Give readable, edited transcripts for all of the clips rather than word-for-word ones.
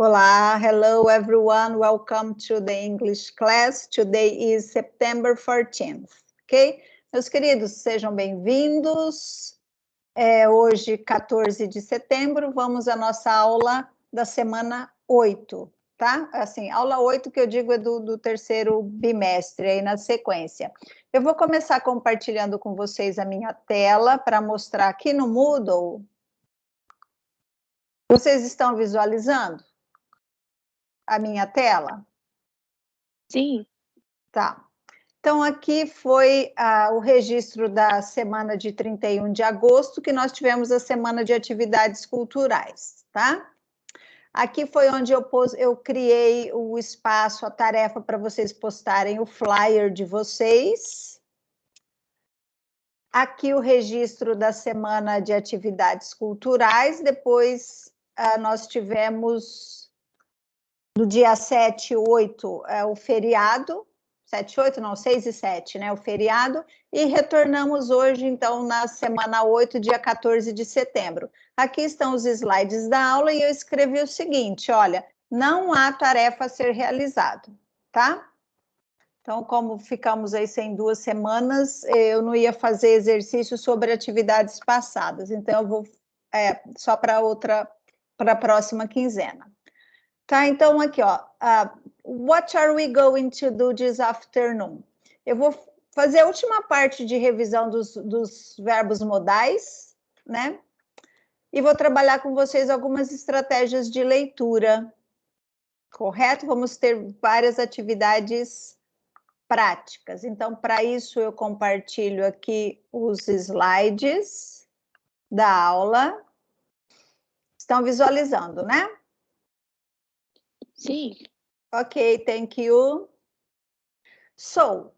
Olá, hello everyone, welcome to the English class. Today is September 14th, ok? Meus queridos, sejam bem-vindos. Hoje, 14 de setembro, vamos à nossa aula da semana 8, tá? Assim, aula 8 que eu digo é do terceiro bimestre, aí na sequência. Eu vou começar compartilhando com vocês a minha tela para mostrar aqui no Moodle. Vocês estão visualizando a minha tela? Sim. Tá. Então, aqui foi o registro da semana de 31 de agosto, que nós tivemos a semana de atividades culturais, tá? Aqui foi onde eu criei o espaço, a tarefa para vocês postarem o flyer de vocês. Aqui o registro da semana de atividades culturais, depois nós tivemos no dia 7 e 8 o feriado, 7 e 8, não, 6 e 7, né, o feriado, e retornamos hoje, então, na semana 8, dia 14 de setembro. Aqui estão os slides da aula e eu escrevi o seguinte, olha, não há tarefa a ser realizada, tá? Então, como ficamos aí sem 2 semanas, eu não ia fazer exercício sobre atividades passadas, então eu vou só para a próxima quinzena. Tá, então aqui, ó, what are we going to do this afternoon? Eu vou fazer a última parte de revisão dos verbos modais, né? E vou trabalhar com vocês algumas estratégias de leitura, correto? Vamos ter várias atividades práticas. Então, para isso, eu compartilho aqui os slides da aula. Estão visualizando, né? Sim. Ok, thank you. So,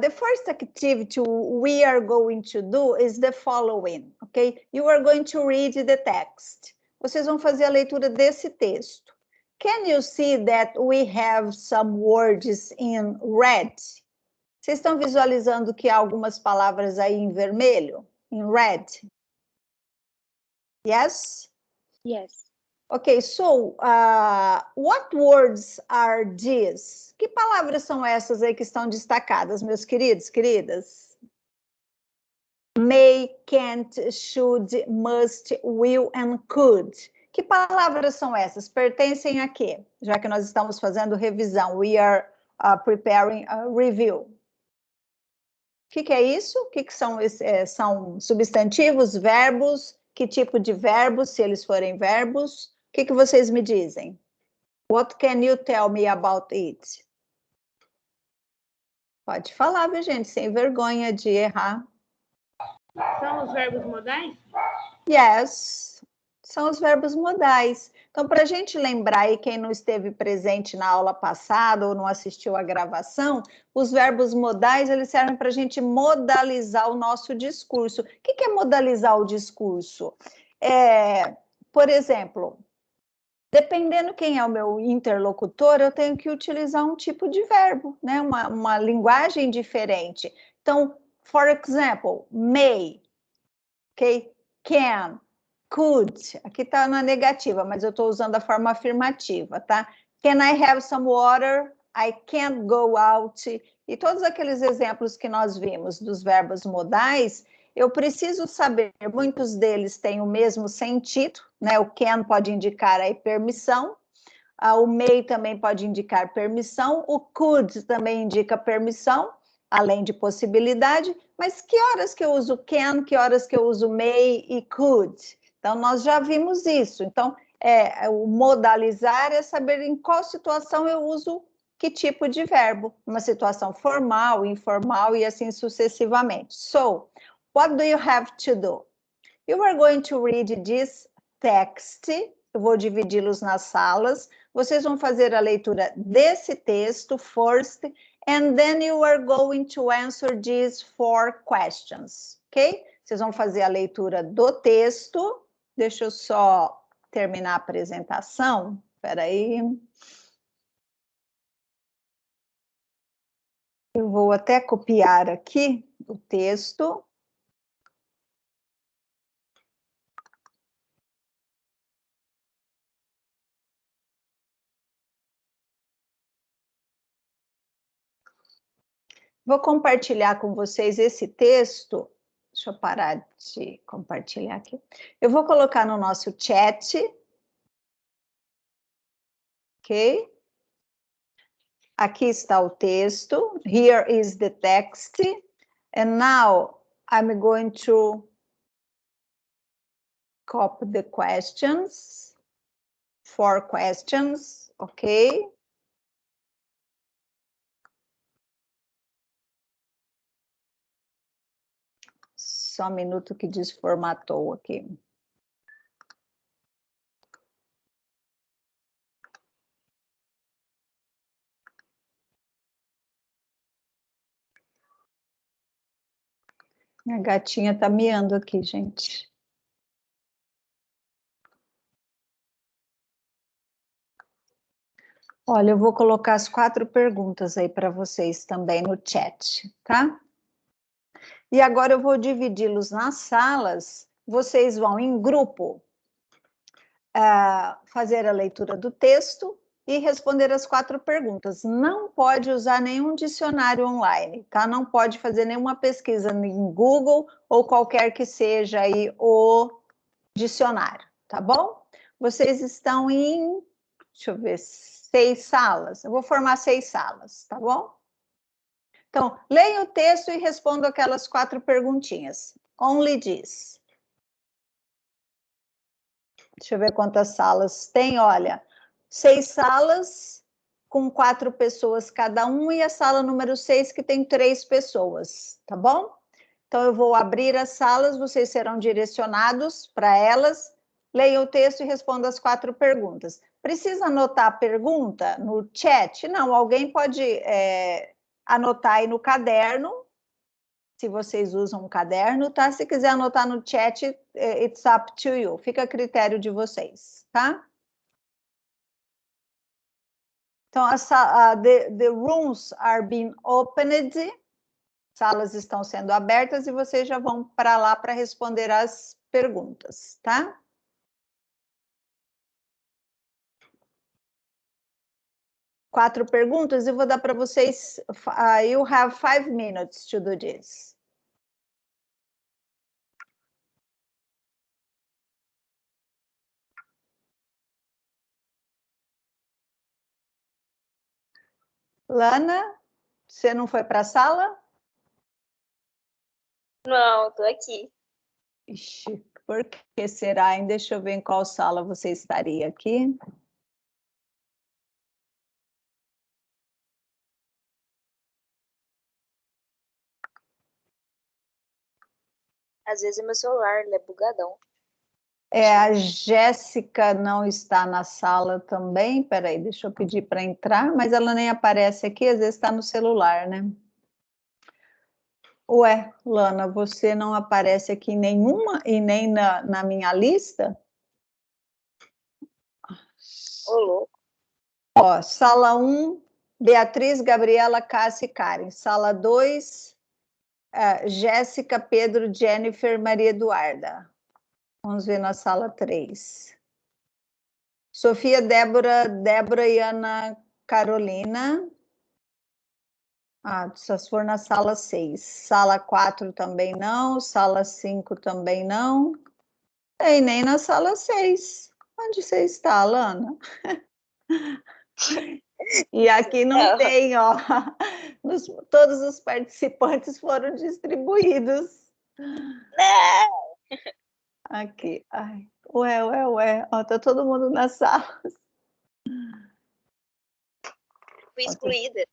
the first activity we are going to do is the following, ok? You are going to read the text. Vocês vão fazer a leitura desse texto. Can you see that we have some words in red? Vocês estão visualizando que há algumas palavras aí em vermelho? In red? Yes? Yes. Ok, so, what words are these? Que palavras são essas aí que estão destacadas, meus queridos, queridas? May, can't, should, must, will and could. Que palavras são essas? Pertencem a quê? Já que nós estamos fazendo revisão, we are preparing a review. O que é isso? O que são? São substantivos, verbos? Que tipo de verbos, se eles forem verbos? O que vocês me dizem? What can you tell me about it? Pode falar, viu, gente? Sem vergonha de errar. São os verbos modais? Yes, são os verbos modais. Então, para a gente lembrar aí, quem não esteve presente na aula passada ou não assistiu a gravação, os verbos modais, eles servem para a gente modalizar o nosso discurso. O que é modalizar o discurso? Por exemplo, dependendo quem é o meu interlocutor, eu tenho que utilizar um tipo de verbo, né? Uma linguagem diferente. Então, for example, may, ok? Can, could, aqui está na negativa, mas eu estou usando a forma afirmativa, tá? Can I have some water? I can't go out. E todos aqueles exemplos que nós vimos dos verbos modais, eu preciso saber, muitos deles têm o mesmo sentido, né? O can pode indicar aí permissão, o may também pode indicar permissão, o could também indica permissão, além de possibilidade, mas que horas que eu uso can, que horas que eu uso may e could? Então, nós já vimos isso. Então, o modalizar é saber em qual situação eu uso que tipo de verbo, uma situação formal, informal e assim sucessivamente. So, what do you have to do? You are going to read this text. Eu vou dividi-los nas salas. Vocês vão fazer a leitura desse texto first, and then you are going to answer these 4 questions, ok? Vocês vão fazer a leitura do texto. Deixa eu só terminar a apresentação. Espera aí. Eu vou até copiar aqui o texto. Vou compartilhar com vocês esse texto. Deixa eu parar de compartilhar aqui. Eu vou colocar no nosso chat. Ok? Aqui está o texto. Here is the text. And now I'm going to copy the questions. 4 questions, ok? Só um minuto que desformatou aqui. Minha gatinha tá miando aqui, gente. Olha, eu vou colocar as 4 perguntas aí para vocês também no chat, tá? E agora eu vou dividi-los nas salas. Vocês vão em grupo fazer a leitura do texto e responder as 4 perguntas. Não pode usar nenhum dicionário online, tá? Não pode fazer nenhuma pesquisa em Google ou qualquer que seja aí o dicionário, tá bom? Vocês estão em, deixa eu ver, 6 salas. Eu vou formar 6 salas, tá bom? Então, leia o texto e responda aquelas 4 perguntinhas. Only this. Deixa eu ver quantas salas tem, olha. 6 salas com 4 pessoas cada um e a sala número 6 que tem 3 pessoas, tá bom? Então, eu vou abrir as salas, vocês serão direcionados para elas. Leia o texto e responda as 4 perguntas. Precisa anotar a pergunta no chat? Não, alguém pode anotar aí no caderno, se vocês usam um caderno, tá? Se quiser anotar no chat, it's up to you. Fica a critério de vocês, tá? Então, the rooms are being opened. Salas estão sendo abertas e vocês já vão para lá para responder as perguntas, tá? Quatro perguntas, eu vou dar para vocês. You have 5 minutes to do this. Lana, você não foi para a sala? Não, tô aqui. Ixi, por que será, hein? Deixa eu ver em qual sala você estaria aqui. Às vezes meu celular ele é bugadão. A Jéssica não está na sala também. Peraí, deixa eu pedir para entrar, mas ela nem aparece aqui, às vezes está no celular, né? Ué, Lana, você não aparece aqui em nenhuma e nem na minha lista? Ô, louco. Ó, sala 1, Beatriz, Gabriela, Cássia e Karen. Sala 2, Jéssica, Pedro, Jennifer, Maria Eduarda. Vamos ver na sala 3. Sofia, Débora e Ana Carolina. Só se for na sala 6. Sala 4 também não. Sala 5 também não. E nem na sala 6. Onde você está, Alana? E aqui não tem, ó. Todos os participantes foram distribuídos. Não! Aqui. Ai. Ué. Ó, tá todo mundo na sala. Fui excluída.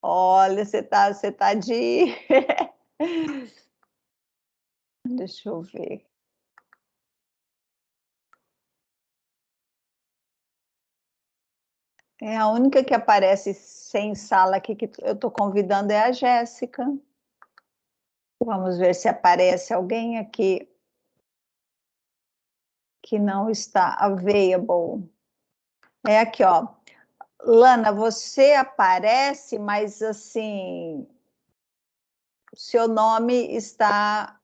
Olha, você tá de... Deixa eu ver. A única que aparece sem sala aqui que eu estou convidando é a Jéssica. Vamos ver se aparece alguém aqui que não está available. É aqui, ó. Lana, você aparece, mas assim, seu nome está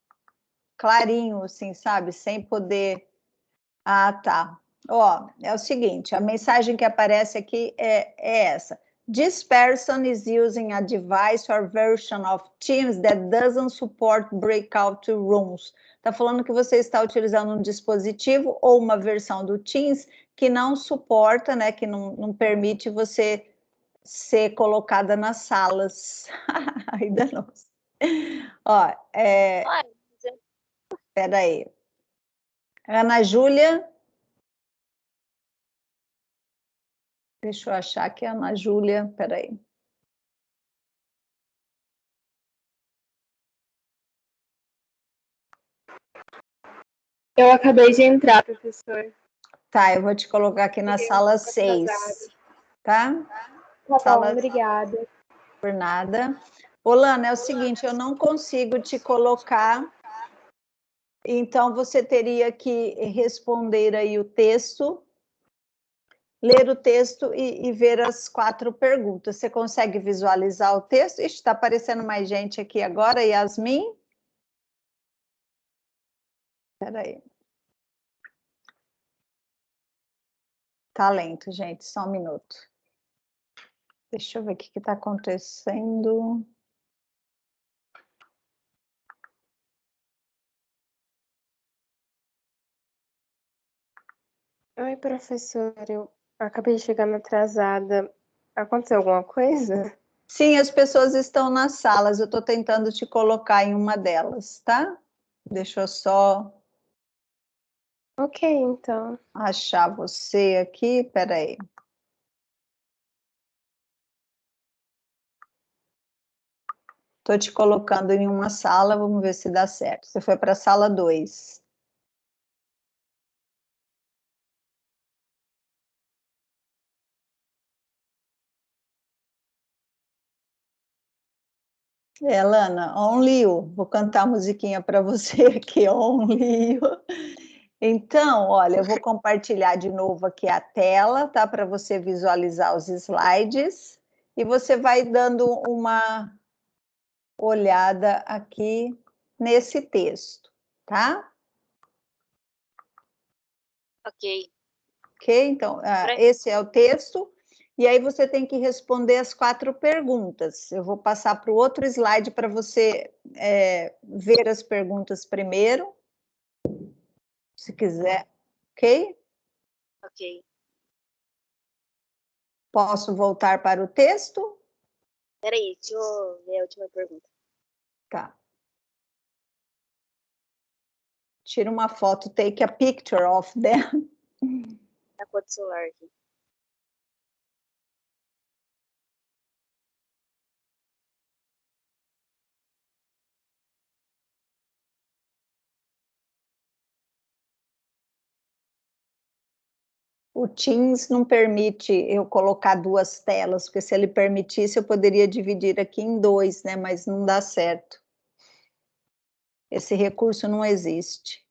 clarinho, assim, sabe? Sem poder... tá. Ó, é o seguinte, a mensagem que aparece aqui é essa. This person is using a device or version of Teams that doesn't support breakout rooms. Está falando que você está utilizando um dispositivo ou uma versão do Teams que não suporta, né, que não permite você ser colocada nas salas. Ainda não. Ó, Uai, espera aí. Ana Júlia. Deixa eu achar aqui a Ana Júlia, espera aí. Eu acabei de entrar, professor. Tá, eu vou te colocar aqui na sala 6, tá? Tá Sala... bom, obrigada. Por nada. Olana, é o seguinte, eu não consigo te colocar, então você teria que responder aí o texto, ler o texto e ver as 4 perguntas. Você consegue visualizar o texto? Está aparecendo mais gente aqui agora, Yasmin? Espera aí. Tá lento, gente, só um minuto. Deixa eu ver o que está acontecendo. Oi, professora, eu acabei chegando atrasada. Aconteceu alguma coisa? Sim, as pessoas estão nas salas, eu estou tentando te colocar em uma delas, tá? Deixa eu só Ok, então. achar você aqui, peraí. Estou te colocando em uma sala, vamos ver se dá certo. Você foi para a sala 2. Lana, Only You. Vou cantar a musiquinha para você aqui, Only You. Então, olha, eu vou compartilhar de novo aqui a tela, tá? Para você visualizar os slides. E você vai dando uma olhada aqui nesse texto, tá? ok. Ok? Então, esse é o texto. E aí você tem que responder as 4 perguntas. Eu vou passar para o outro slide para você ver as perguntas primeiro, se quiser, ok? Ok. Posso voltar para o texto? Peraí, deixa eu ver a última pergunta. Tá. Tira uma foto, take a picture of them. Tá com o celular aqui. O Teams não permite eu colocar 2 telas, porque se ele permitisse, eu poderia dividir aqui em 2, né? Mas não dá certo. Esse recurso não existe.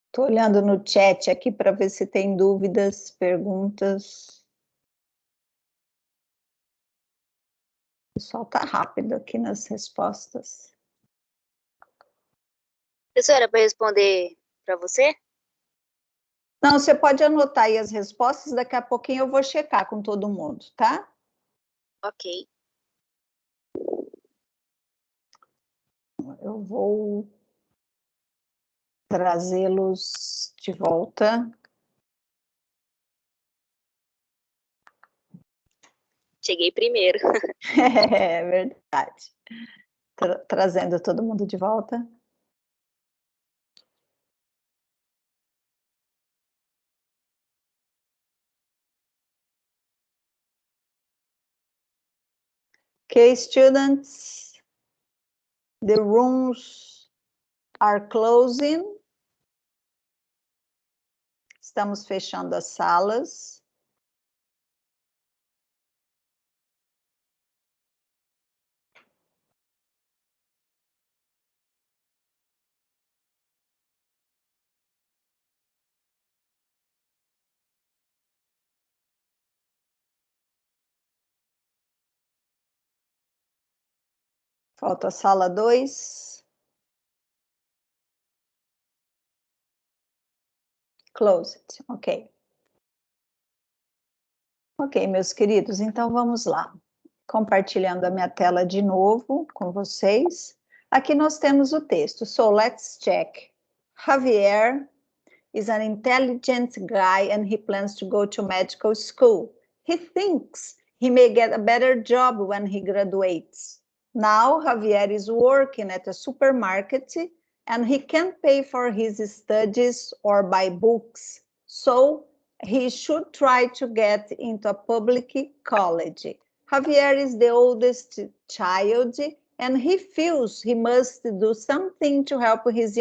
Estou olhando no chat aqui para ver se tem dúvidas, perguntas. O pessoal está rápido aqui nas respostas. Professora, para responder para você? Não, você pode anotar aí as respostas, daqui a pouquinho eu vou checar com todo mundo, tá? Ok. Eu vou trazê-los de volta. Cheguei primeiro. É verdade. Trazendo todo mundo de volta. Okay, students, the rooms are closing. Estamos fechando as salas. Falta a sala 2. Closed, ok. Ok, meus queridos, então vamos lá. Compartilhando a minha tela de novo com vocês. Aqui nós temos o texto. So, let's check. Javier is an intelligent guy and he plans to go to medical school. He thinks he may get a better job when he graduates. Now, Javier is working at a supermarket and he can't pay for his studies or buy books. So, he should try to get into a public college. Javier is the oldest child and he feels he must do something to help his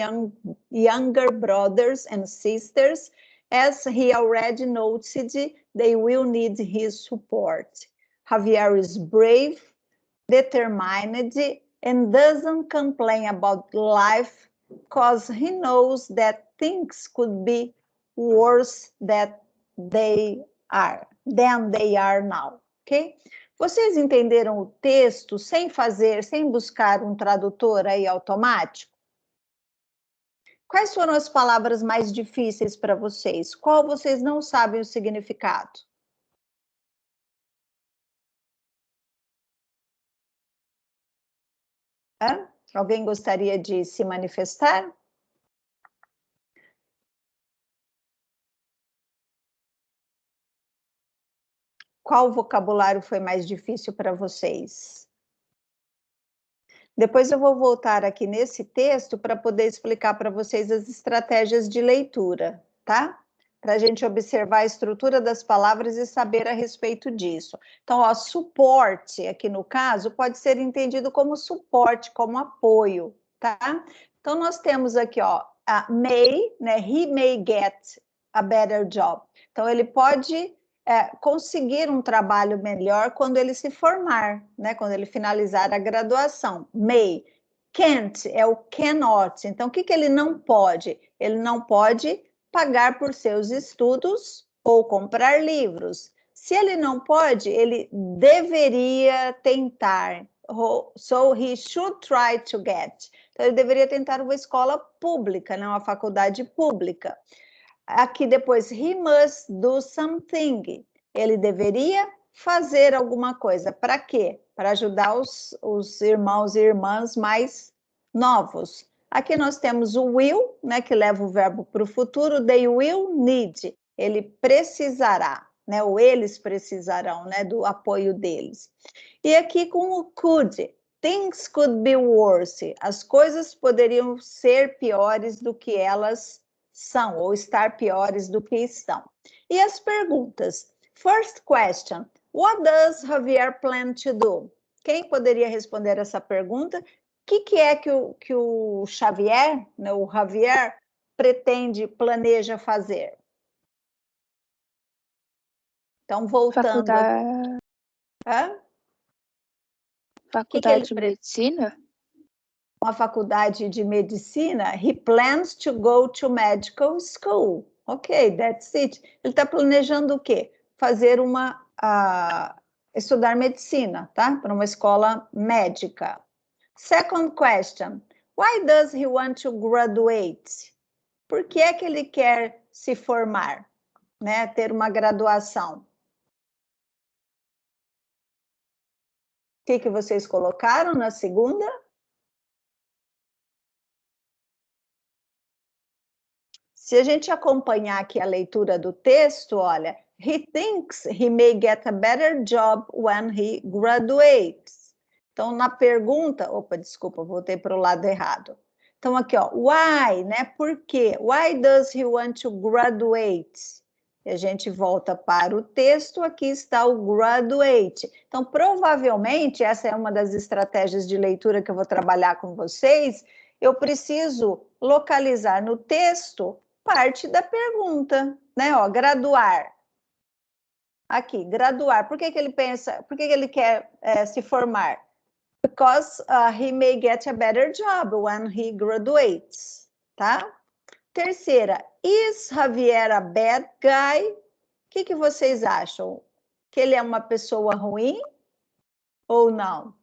younger brothers and sisters, as he already noted they will need his support. Javier is brave, determined, and doesn't complain about life because he knows that things could be worse than they are now, ok? Vocês entenderam o texto sem buscar um tradutor aí automático? Quais foram as palavras mais difíceis para vocês? Qual vocês não sabem o significado? Alguém gostaria de se manifestar? Qual vocabulário foi mais difícil para vocês? Depois eu vou voltar aqui nesse texto para poder explicar para vocês as estratégias de leitura, tá? Para a gente observar a estrutura das palavras e saber a respeito disso. Então, ó, suporte, aqui no caso, pode ser entendido como suporte, como apoio, tá? Então, nós temos aqui, ó, a may, né? He may get a better job. Então, ele pode conseguir um trabalho melhor quando ele se formar, né? Quando ele finalizar a graduação. May. Can't é o cannot. Então, o que ele não pode? Ele não pode pagar por seus estudos ou comprar livros. Se ele não pode, ele deveria tentar. So, he should try to get. Então, ele deveria tentar uma escola pública, né? Uma faculdade pública. Aqui depois, he must do something. Ele deveria fazer alguma coisa. Para quê? Para ajudar os irmãos e irmãs mais novos. Aqui nós temos o will, né, que leva o verbo para o futuro. They will need. Ele precisará, né, ou eles precisarão, né, do apoio deles. E aqui com o could. Things could be worse. As coisas poderiam ser piores do que elas são, ou estar piores do que estão. E as perguntas. First question, what does Javier plan to do? Quem poderia responder essa pergunta? O que é que o Xavier, né, o Javier, planeja fazer? Então, voltando... Faculdade de medicina? Uma faculdade de medicina, he plans to go to medical school. Ok, that's it. Ele está planejando o quê? Fazer estudar medicina, tá? Para uma escola médica. Second question, why does he want to graduate? Por que é que ele quer se formar, né? Ter uma graduação? O que vocês colocaram na segunda? Se a gente acompanhar aqui a leitura do texto, olha, he thinks he may get a better job when he graduates. Então, na pergunta, desculpa, voltei para o lado errado. Então, aqui, ó, why, né? Por quê? Why does he want to graduate? E a gente volta para o texto, aqui está o graduate. Então, provavelmente, essa é uma das estratégias de leitura que eu vou trabalhar com vocês, eu preciso localizar no texto parte da pergunta, né? Ó, graduar. Aqui, graduar. Por que ele pensa, por que ele quer se formar? Because he may get a better job when he graduates, tá? Terceira, is Javier a bad guy? O que vocês acham? Que ele é uma pessoa ruim ou não?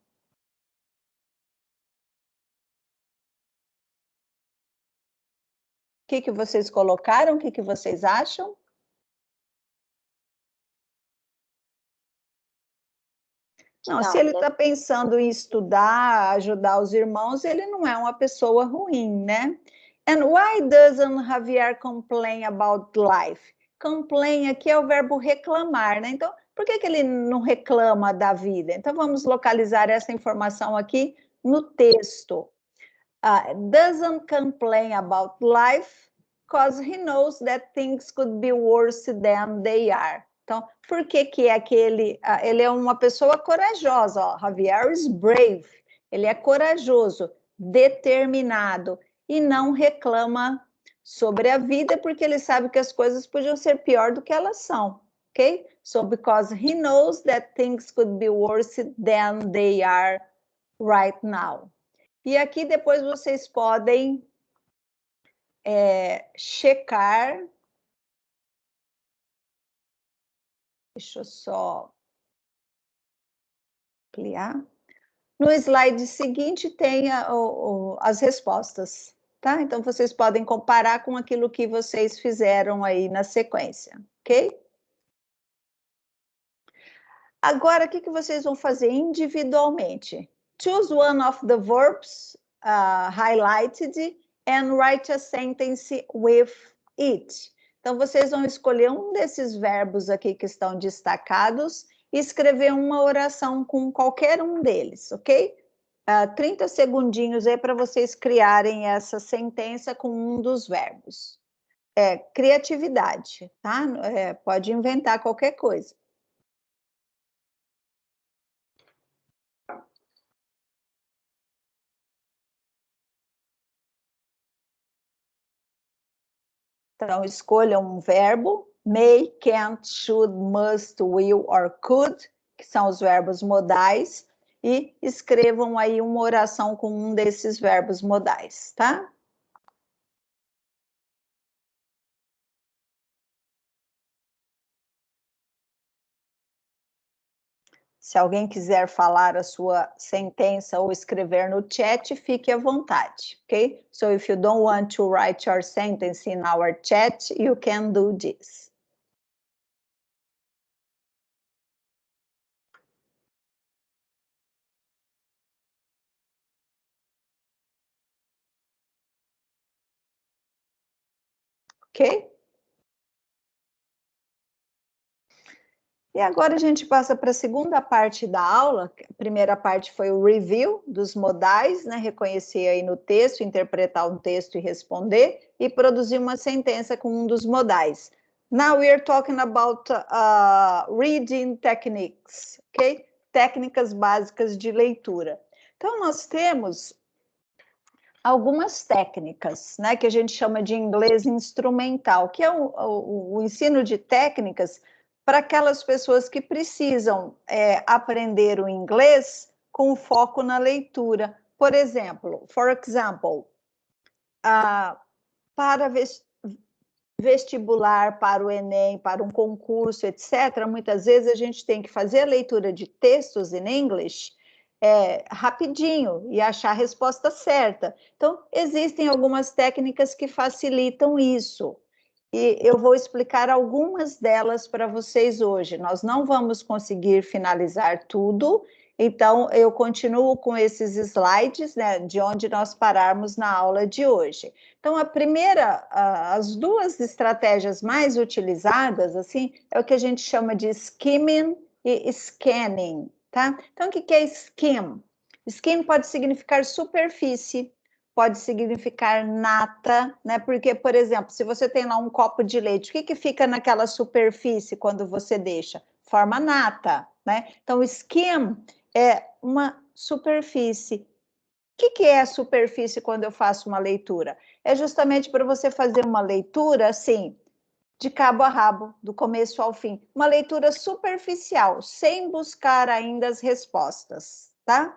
O que vocês colocaram? O que vocês acham? Não, se ele está pensando em estudar, ajudar os irmãos, ele não é uma pessoa ruim, né? And why doesn't Javier complain about life? Complain aqui é o verbo reclamar, né? Então, por que ele não reclama da vida? Então, vamos localizar essa informação aqui no texto. Doesn't complain about life because he knows that things could be worse than they are. Então, por que é que ele é uma pessoa corajosa? Ó, Javier is brave. Ele é corajoso, determinado e não reclama sobre a vida porque ele sabe que as coisas podiam ser pior do que elas são, ok? So, because he knows that things could be worse than they are right now. E aqui depois vocês podem checar. Deixa eu só ampliar. No slide seguinte tem as respostas, tá? Então, vocês podem comparar com aquilo que vocês fizeram aí na sequência, ok? Agora, o que vocês vão fazer individualmente? Choose one of the verbs highlighted and write a sentence with it. Então, vocês vão escolher um desses verbos aqui que estão destacados e escrever uma oração com qualquer um deles, ok? 30 segundinhos aí para vocês criarem essa sentença com um dos verbos. Criatividade, tá? Pode inventar qualquer coisa. Então, escolham um verbo, may, can't, should, must, will or could, que são os verbos modais, e escrevam aí uma oração com um desses verbos modais, tá? Se alguém quiser falar a sua sentença ou escrever no chat, fique à vontade, ok? So if you don't want to write your sentence in our chat, you can do this. Ok? E agora a gente passa para a segunda parte da aula. A primeira parte foi o review dos modais, né? Reconhecer aí no texto, interpretar um texto e responder, e produzir uma sentença com um dos modais. Now we are talking about reading techniques, ok? Técnicas básicas de leitura. Então, nós temos algumas técnicas, né? Que a gente chama de inglês instrumental, que é o ensino de técnicas para aquelas pessoas que precisam aprender o inglês com foco na leitura. Por exemplo, para vestibular, para o Enem, para um concurso, etc., muitas vezes a gente tem que fazer a leitura de textos em inglês rapidinho e achar a resposta certa. Então, existem algumas técnicas que facilitam isso. E eu vou explicar algumas delas para vocês hoje. Nós não vamos conseguir finalizar tudo, então eu continuo com esses slides, né, de onde nós pararmos na aula de hoje. Então, as duas estratégias mais utilizadas, assim, é o que a gente chama de skimming e scanning, tá? Então, o que é skim? Skim pode significar superfície. pode significar nata, né? Porque, por exemplo, se você tem lá um copo de leite, o que que fica naquela superfície quando você deixa? Forma nata, né? Então, skim é uma superfície. O que é a superfície quando eu faço uma leitura? É justamente para você fazer uma leitura, assim, de cabo a rabo, do começo ao fim. Uma leitura superficial, sem buscar ainda as respostas, tá?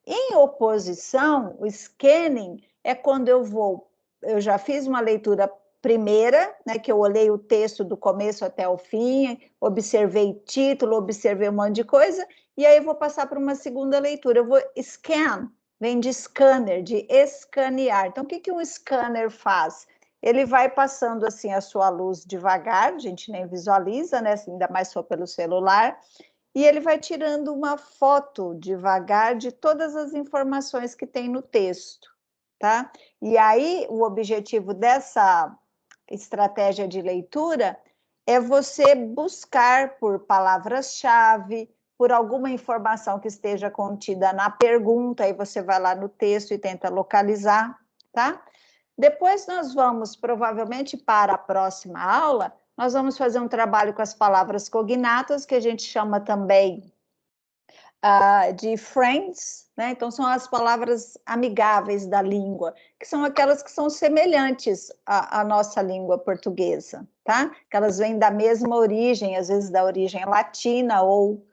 Em oposição, o scanning é quando eu já fiz uma leitura primeira, né, que eu olhei o texto do começo até o fim, observei título, observei um monte de coisa, e aí eu vou passar para uma segunda leitura. Eu vou scan, vem de scanner, de escanear. Então, o que um scanner faz? Ele vai passando assim a sua luz devagar, a gente nem visualiza, né, ainda mais se for pelo celular, e ele vai tirando uma foto devagar de todas as informações que tem no texto, tá? E aí, o objetivo dessa estratégia de leitura é você buscar por palavras-chave, por alguma informação que esteja contida na pergunta, aí você vai lá no texto e tenta localizar, tá? Depois nós vamos, provavelmente, para a próxima aula, nós vamos fazer um trabalho com as palavras cognatas, que a gente chama também de friends, né? Então, são as palavras amigáveis da língua, que são aquelas que são semelhantes à nossa língua portuguesa, tá? Que elas vêm da mesma origem, às vezes da origem latina ou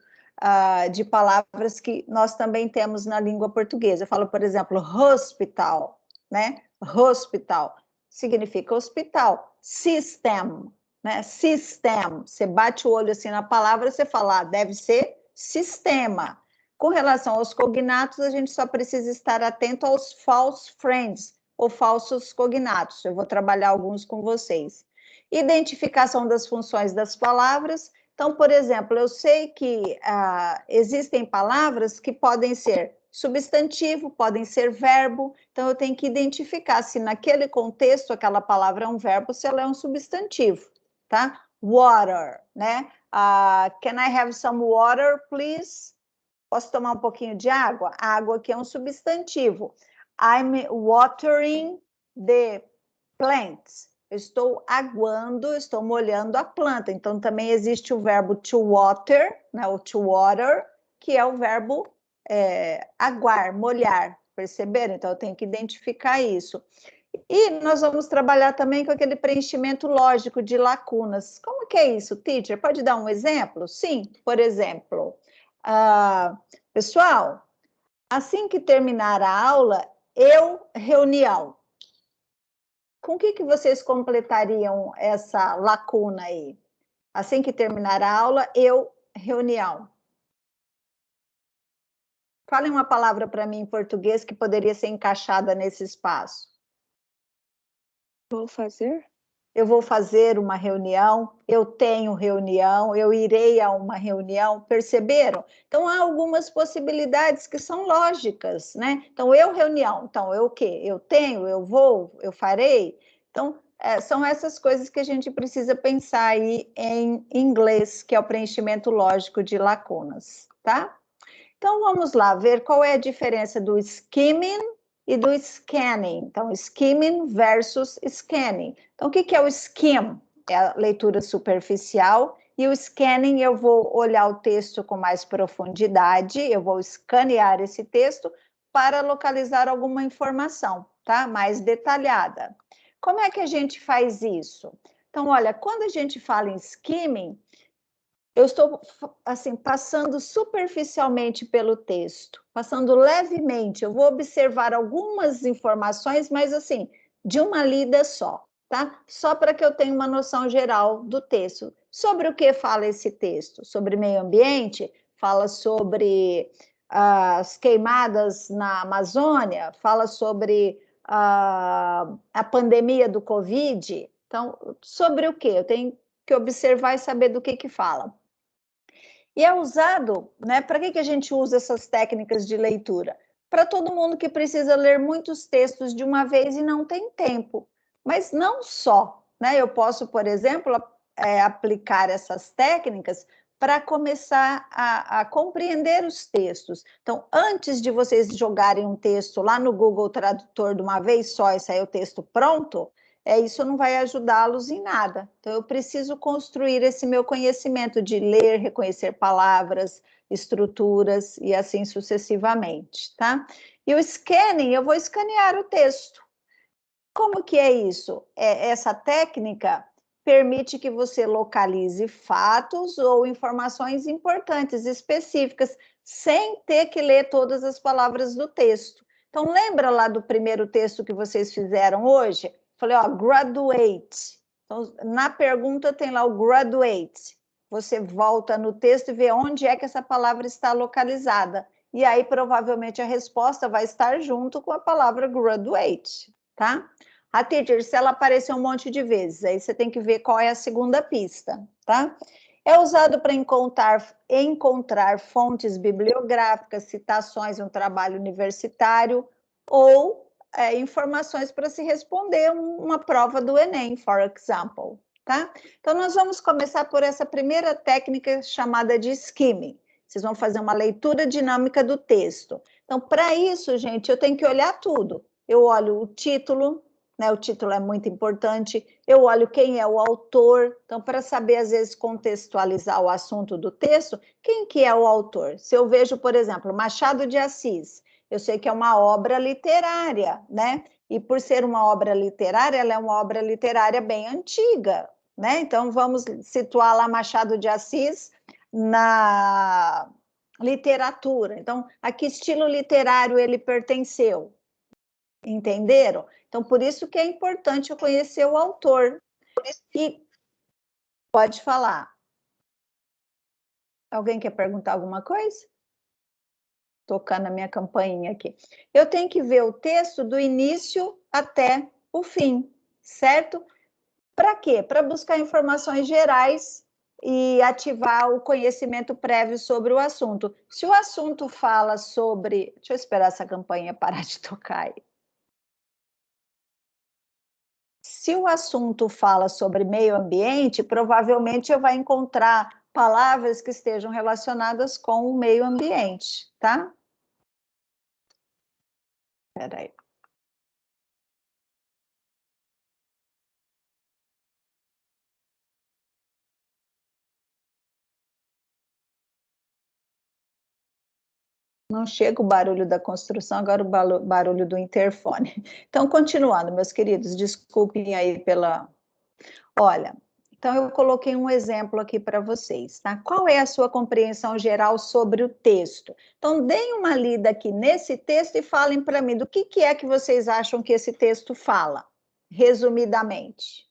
de palavras que nós também temos na língua portuguesa. Eu falo, por exemplo, hospital, né? Hospital significa hospital. System, né? System. Você bate o olho assim na palavra, você fala, deve ser sistema. Com relação aos cognatos, a gente só precisa estar atento aos false friends, ou falsos cognatos. Eu vou trabalhar alguns com vocês. Identificação das funções das palavras. Então, por exemplo, eu sei que existem palavras que podem ser substantivo, podem ser verbo, então eu tenho que identificar se naquele contexto aquela palavra é um verbo, se ela é um substantivo, tá? Water, né? Can I have some water, please? Posso tomar um pouquinho de água? Água aqui é um substantivo. I'm watering the plants. Eu estou aguando, estou molhando a planta. Então, também existe o verbo to water, né, o to water, que é o verbo aguar, molhar, perceberam? Então, eu tenho que identificar isso. E nós vamos trabalhar também com aquele preenchimento lógico de lacunas. Como que é isso, teacher? Pode dar um exemplo? Sim, por exemplo, pessoal, assim que terminar a aula, reunião. Com o que vocês completariam essa lacuna aí? Assim que terminar a aula, reunião. Falem uma palavra para mim em português que poderia ser encaixada nesse espaço. Vou fazer? Eu vou fazer uma reunião, eu tenho reunião, eu irei a uma reunião, perceberam? Então, há algumas possibilidades que são lógicas, né? Então, reunião, então, eu o quê? Eu tenho, eu vou, eu farei? Então, são essas coisas que a gente precisa pensar aí em inglês, que é o preenchimento lógico de lacunas, tá? Então, vamos lá ver qual é a diferença do skimming e do scanning. Então, skimming versus scanning. Então, o que é o skim? É a leitura superficial. E o scanning, eu vou olhar o texto com mais profundidade, eu vou escanear esse texto para localizar alguma informação, tá? Mais detalhada. Como é que a gente faz isso? Então, olha, quando a gente fala em skimming, eu estou, assim, passando superficialmente pelo texto, passando levemente. Eu vou observar algumas informações, mas, assim, de uma lida só, tá? Só para que eu tenha uma noção geral do texto. Sobre o que fala esse texto? Sobre meio ambiente? Fala sobre as queimadas na Amazônia? Fala sobre a pandemia do Covid? Então, sobre o quê? Eu tenho que observar e saber do que fala. E é usado, né? Para que a gente usa essas técnicas de leitura? Para todo mundo que precisa ler muitos textos de uma vez e não tem tempo. Mas não só, né? Eu posso, por exemplo, aplicar essas técnicas para começar a compreender os textos. Então, antes de vocês jogarem um texto lá no Google Tradutor de uma vez só e sair o texto pronto, isso não vai ajudá-los em nada. Então, eu preciso construir esse meu conhecimento de ler, reconhecer palavras, estruturas e assim sucessivamente, tá? E o scanning, eu vou escanear o texto. Como que é isso? Essa técnica permite que você localize fatos ou informações importantes, específicas, sem ter que ler todas as palavras do texto. Então, lembra lá do primeiro texto que vocês fizeram hoje? Falei, ó, graduate. Então, na pergunta tem lá o graduate. Você volta no texto e vê onde é que essa palavra está localizada. E aí, provavelmente, a resposta vai estar junto com a palavra graduate, tá? A teacher, se ela aparecer um monte de vezes, aí você tem que ver qual é a segunda pista, tá? É usado para encontrar fontes bibliográficas, citações em um trabalho universitário ou informações para se responder uma prova do Enem, for example, tá? Então, nós vamos começar por essa primeira técnica chamada de skimming. Vocês vão fazer uma leitura dinâmica do texto. Então, para isso, gente, eu tenho que olhar tudo. Eu olho o título, né, o título é muito importante, eu olho quem é o autor, então, para saber, às vezes, contextualizar o assunto do texto, quem que é o autor? Se eu vejo, por exemplo, Machado de Assis, eu sei que é uma obra literária, né? E por ser uma obra literária, ela é uma obra literária bem antiga, né? Então, vamos situar lá Machado de Assis na literatura. Então, a que estilo literário ele pertenceu? Entenderam? Então, por isso que é importante eu conhecer o autor. E pode falar. Alguém quer perguntar alguma coisa? Tocando a minha campainha aqui. Eu tenho que ver o texto do início até o fim, certo? Para quê? Para buscar informações gerais e ativar o conhecimento prévio sobre o assunto. Se o assunto fala sobre... Deixa eu esperar essa campainha parar de tocar aí. Se o assunto fala sobre meio ambiente, provavelmente eu vai encontrar palavras que estejam relacionadas com o meio ambiente, tá? Espera aí. Não chega o barulho da construção, agora o barulho do interfone. Então, continuando, meus queridos, desculpem aí pela... Olha, então eu coloquei um exemplo aqui para vocês, tá? Qual é a sua compreensão geral sobre o texto? Então, deem uma lida aqui nesse texto e falem para mim do que é que vocês acham que esse texto fala, resumidamente.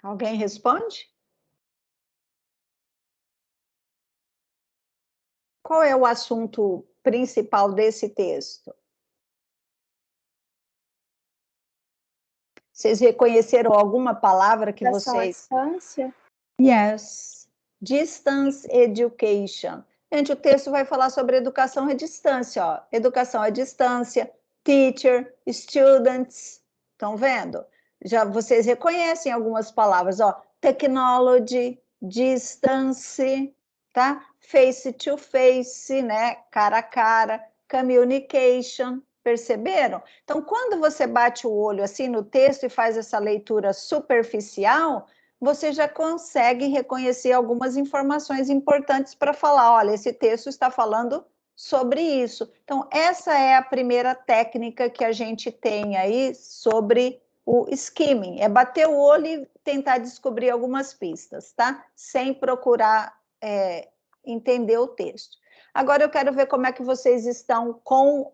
Alguém responde? Qual é o assunto principal desse texto? Vocês reconheceram alguma palavra que vocês... Distância? Yes. Distance Education. Gente, o texto vai falar sobre educação à distância, ó. Educação à distância, teacher, students. Estão vendo? Já vocês reconhecem algumas palavras, ó. Technology, distance, tá? Face to face, né? Cara a cara, communication. Perceberam? Então, quando você bate o olho assim no texto e faz essa leitura superficial, você já consegue reconhecer algumas informações importantes para falar, olha, esse texto está falando sobre isso. Então, essa é a primeira técnica que a gente tem aí sobre o skimming, é bater o olho e tentar descobrir algumas pistas, tá? Sem procurar entender o texto. Agora eu quero ver como é que vocês estão com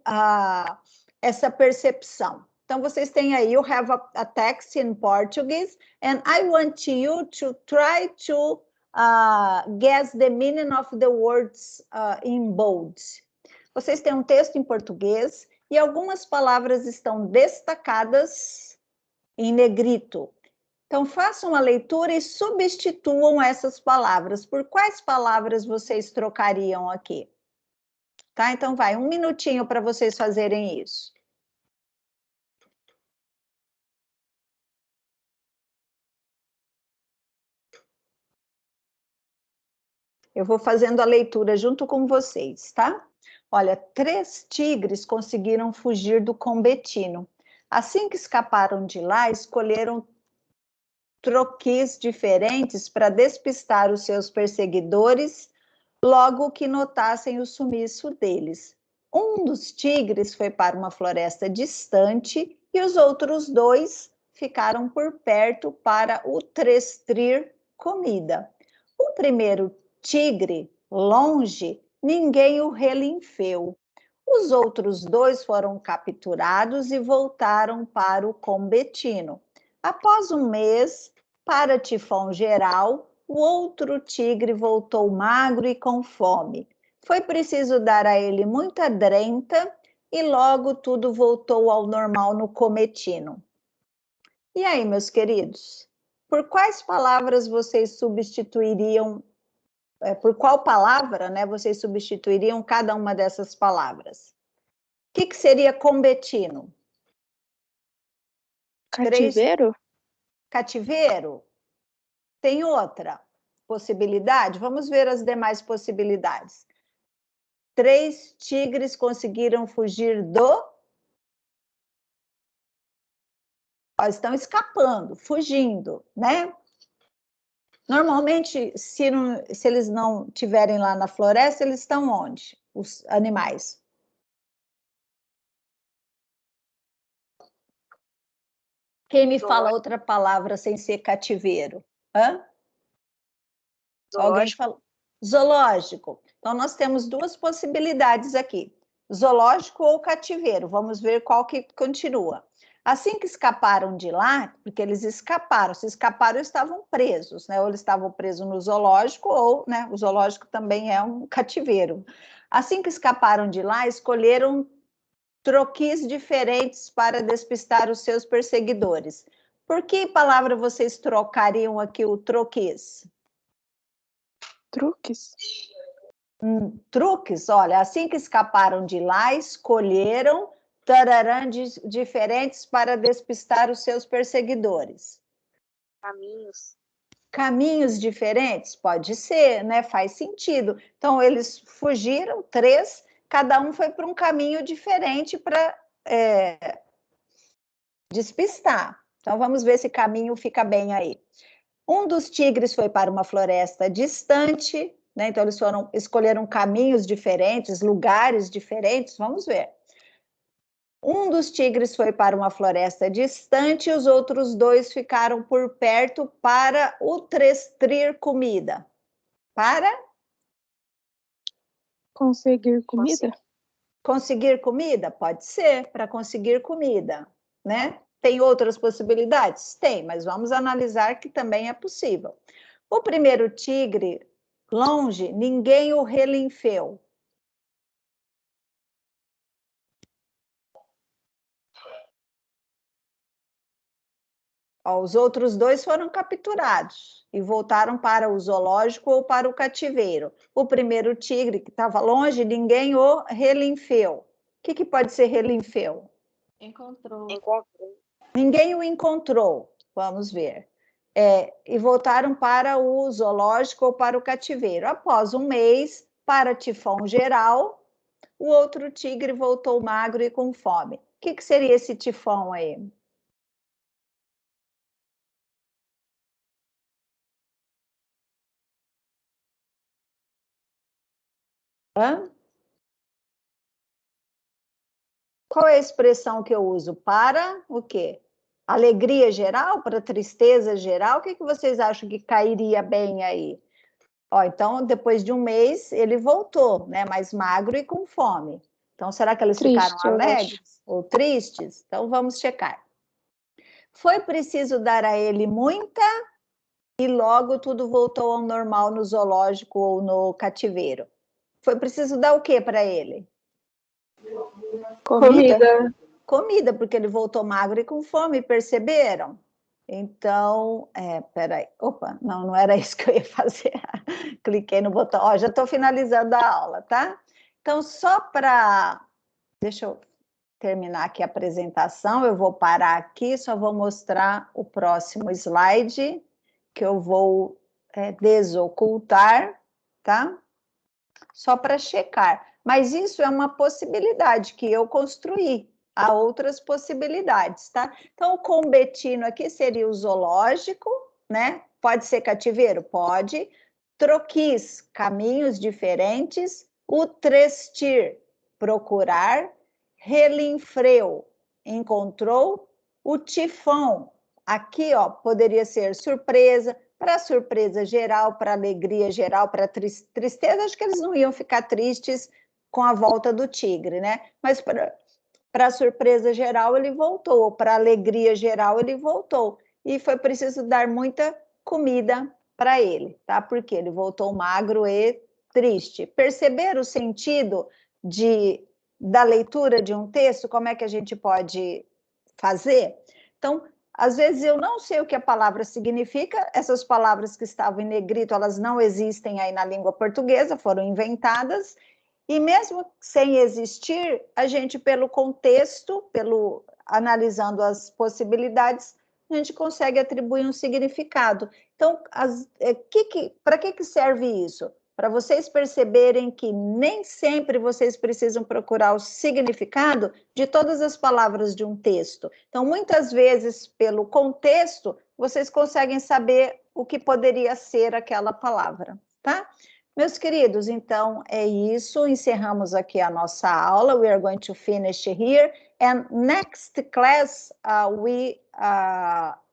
essa percepção. Então, vocês têm aí, you have a text in Portuguese, and I want you to try to guess the meaning of the words in bold. Vocês têm um texto em português e algumas palavras estão destacadas em negrito. Então, façam a leitura e substituam essas palavras. Por quais palavras vocês trocariam aqui? Tá? Então, vai, 1 minutinho para vocês fazerem isso. Eu vou fazendo a leitura junto com vocês, tá? Olha, 3 tigres conseguiram fugir do Combetino. Assim que escaparam de lá, escolheram troquis diferentes para despistar os seus perseguidores, logo que notassem o sumiço deles. Um dos tigres foi para uma floresta distante e os outros 2 ficaram por perto para o trestrir comida. O primeiro tigre, longe, ninguém o relinfeu. Os outros 2 foram capturados e voltaram para o Combetino. Após um mês, para tifão geral, o outro tigre voltou magro e com fome. Foi preciso dar a ele muita drenta e logo tudo voltou ao normal no Combetino. E aí, meus queridos, por quais palavras vocês substituiriam, por qual palavra, né, vocês substituiriam cada uma dessas palavras? O que seria Combetino? Cativeiro? Cativeiro? Tem outra possibilidade? Vamos ver as demais possibilidades. 3 tigres conseguiram fugir do... estão escapando, fugindo, né? Normalmente, se eles não estiverem lá na floresta, eles estão onde? Os animais. Quem me fala outra palavra sem ser cativeiro? Hã? Alguém fala? Zoológico. Então, nós temos 2 possibilidades aqui. Zoológico ou cativeiro. Vamos ver qual que continua. Assim que escaparam de lá, porque eles escaparam, se escaparam, estavam presos, né? Ou eles estavam presos no zoológico, ou, né, o zoológico também é um cativeiro. Assim que escaparam de lá, escolheram troquis diferentes para despistar os seus perseguidores. Por que palavra vocês trocariam aqui o troquis? Truques? Truques, olha, assim que escaparam de lá, escolheram tararãs diferentes para despistar os seus perseguidores. Caminhos. Caminhos diferentes? Pode ser, né? Faz sentido. Então, eles fugiram, 3, cada um foi para um caminho diferente para despistar. Então, vamos ver se caminho fica bem aí. Um dos tigres foi para uma floresta distante, né? Então, eles escolheram caminhos diferentes, lugares diferentes. Vamos ver. Um dos tigres foi para uma floresta distante e os outros 2 ficaram por perto para o trestrir comida. Para? Conseguir comida? Conseguir comida? Pode ser, para conseguir comida, né? Tem outras possibilidades? Tem, mas vamos analisar que também é possível. O primeiro tigre, longe, ninguém o relinfeu. Os outros 2 foram capturados e voltaram para o zoológico ou para o cativeiro. O primeiro tigre, que estava longe, ninguém o relinfeu. O que pode ser relinfeu? Encontrou. Ninguém o encontrou. Vamos ver. E voltaram para o zoológico ou para o cativeiro. Após um mês, para tifão geral, o outro tigre voltou magro e com fome. O que seria esse tifão aí? Hã? Qual é a expressão que eu uso? Para o quê? Alegria geral? Para tristeza geral? O que vocês acham que cairia bem aí? Então, depois de um mês, ele voltou, né? Mais magro e com fome. Então, será que eles ficaram alegres ou tristes? Então, vamos checar. Foi preciso dar a ele muita e logo tudo voltou ao normal no zoológico ou no cativeiro. Foi preciso dar o quê para ele? Comida. Comida, porque ele voltou magro e com fome, perceberam? Então, peraí, opa, não era isso que eu ia fazer. Cliquei no botão, ó, já estou finalizando a aula, tá? Então, só para... Deixa eu terminar aqui a apresentação, eu vou parar aqui, só vou mostrar o próximo slide, que eu vou desocultar, tá? Só para checar. Mas isso é uma possibilidade que eu construí. Há outras possibilidades, tá? Então, o combetino aqui seria o zoológico, né? Pode ser cativeiro? Pode. Troquis, caminhos diferentes. O trestir, procurar. Relinfreu, encontrou. O tifão, aqui, ó, poderia ser surpresa. Para surpresa geral, para alegria geral, para tristeza, acho que eles não iam ficar tristes com a volta do tigre, né? Mas para surpresa geral, ele voltou, para alegria geral, ele voltou. E foi preciso dar muita comida para ele, tá? Porque ele voltou magro e triste. Perceber o sentido da leitura de um texto, como é que a gente pode fazer? Então, às vezes eu não sei o que a palavra significa, essas palavras que estavam em negrito, elas não existem aí na língua portuguesa, foram inventadas, e mesmo sem existir, a gente, pelo contexto, analisando as possibilidades, a gente consegue atribuir um significado. Então, para que serve isso? Para vocês perceberem que nem sempre vocês precisam procurar o significado de todas as palavras de um texto. Então, muitas vezes, pelo contexto, vocês conseguem saber o que poderia ser aquela palavra, tá? Meus queridos, então é isso. Encerramos aqui a nossa aula. We are going to finish here. And next class, we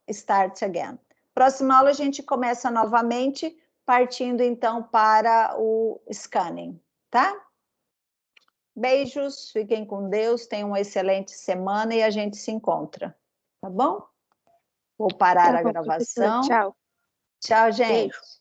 start again. Próxima aula a gente começa novamente, partindo então para o scanning, tá? Beijos, fiquem com Deus, tenham uma excelente semana e a gente se encontra, tá bom? Vou parar a gravação. Tchau. Tchau, gente. Beijo.